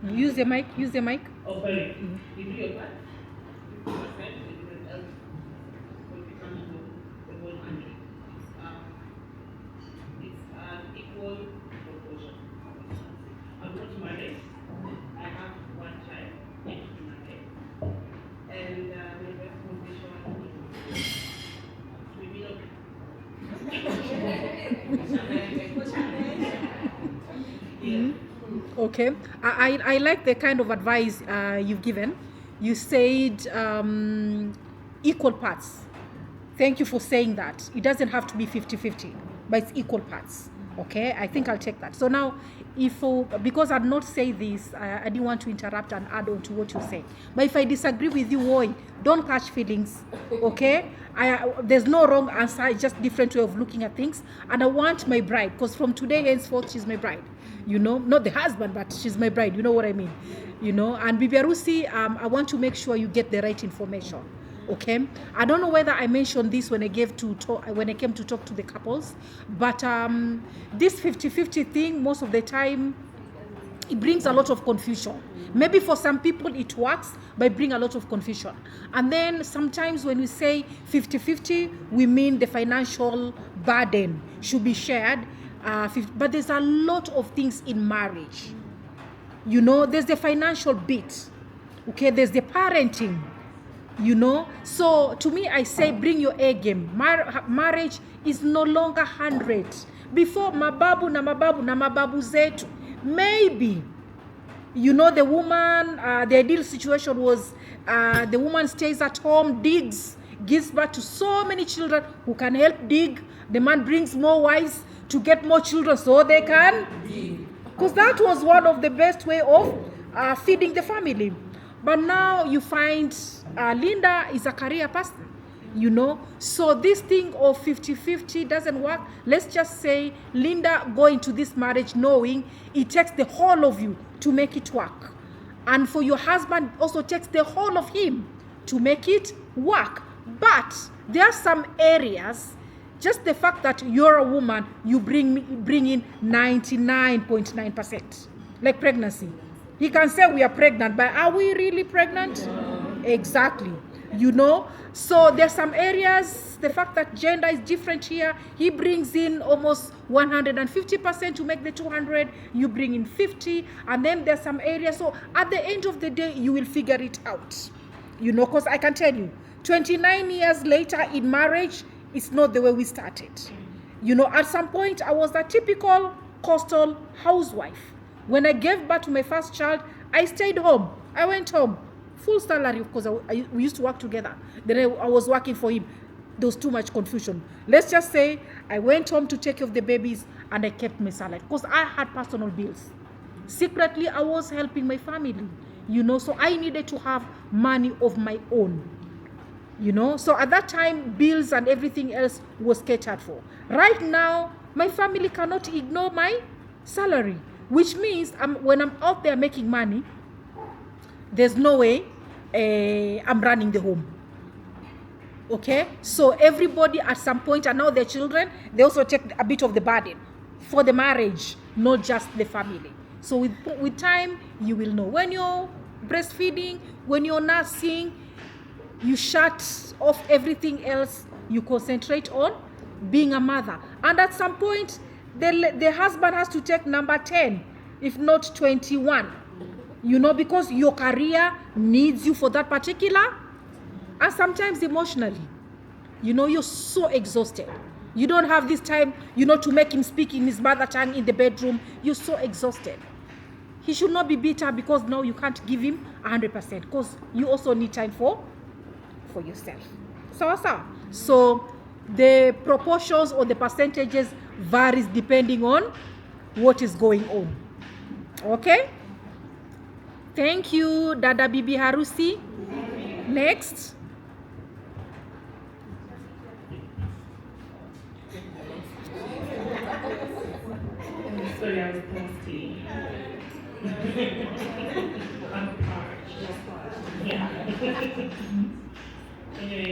Use the mic. Use the mic. Oh, sorry. You do your part. 50%, everyone else will become the whole 100. It's an equal proportion. I'm not married. I have one child, next to my head. And my best position is Okay, I like the kind of advice you've given. You said equal parts. Thank you for saying that. It doesn't have to be 50-50, but it's equal parts. Okay, I think I'll take that. So now, because I'd not say this, I didn't want to interrupt and add on to what you say. But if I disagree with you, don't catch feelings. Okay, there's no wrong answer. It's just different way of looking at things. And I want my bride, because from today henceforth, she's my bride. Not the husband, but she's my bride. You know what I mean? And Bibi Arusi, I want to make sure you get the right information. Okay, I don't know whether I mentioned this when I came to talk to the couples, but this 50-50 thing, most of the time, it brings a lot of confusion. Maybe for some people it works, but it brings a lot of confusion. And then sometimes when we say 50-50, we mean the financial burden should be shared. But there's a lot of things in marriage. There's the financial bit. Okay, there's the parenting. So to me, I say bring your A game. Marriage is no longer 100. Before, mababu na mababu zetu, maybe the woman, the ideal situation was the woman stays at home, digs, gives birth to so many children who can help dig. The man brings more wives to get more children so they can dig, because that was one of the best way of feeding the family. But now you find Linda is a career person, So this thing of 50-50 doesn't work. Let's just say Linda go into this marriage knowing it takes the whole of you to make it work. And for your husband, also takes the whole of him to make it work. But there are some areas, just the fact that you're a woman, you bring in 99.9%. Like pregnancy. He can say we are pregnant, but are we really pregnant? No. Exactly. So there's some areas, the fact that gender is different here, he brings in almost 150% to make the 200, you bring in 50, and then there's some areas. So at the end of the day, you will figure it out. Because I can tell you, 29 years later in marriage, it's not the way we started. At some point, I was a typical coastal housewife. When I gave birth to my first child, I stayed home. I went home. Full salary, of course. We used to work together. Then I was working for him. There was too much confusion. Let's just say I went home to take care of the babies and I kept my salary because I had personal bills. Secretly, I was helping my family, so I needed to have money of my own. So at that time, bills and everything else was catered for. Right now, my family cannot ignore my salary. Which means when I'm out there making money, there's no way I'm running the home. Okay? So everybody at some point, and now their children, they also take a bit of the burden for the marriage, not just the family. So with time, you will know. When you're breastfeeding, when you're nursing, you shut off everything else. You concentrate on being a mother. And at some point, the husband has to take number 10, if not 21, because your career needs you for that particular, and sometimes emotionally, you're so exhausted. You don't have this time, to make him speak in his mother tongue in the bedroom. You're so exhausted. He should not be bitter because now you can't give him 100% because you also need time for yourself. So the proportions or the percentages varies depending on what is going on. Okay? Thank you, Dada Bibi Harusi. Next. Sorry, I was nasty. I'm parched. Yeah. Anyway.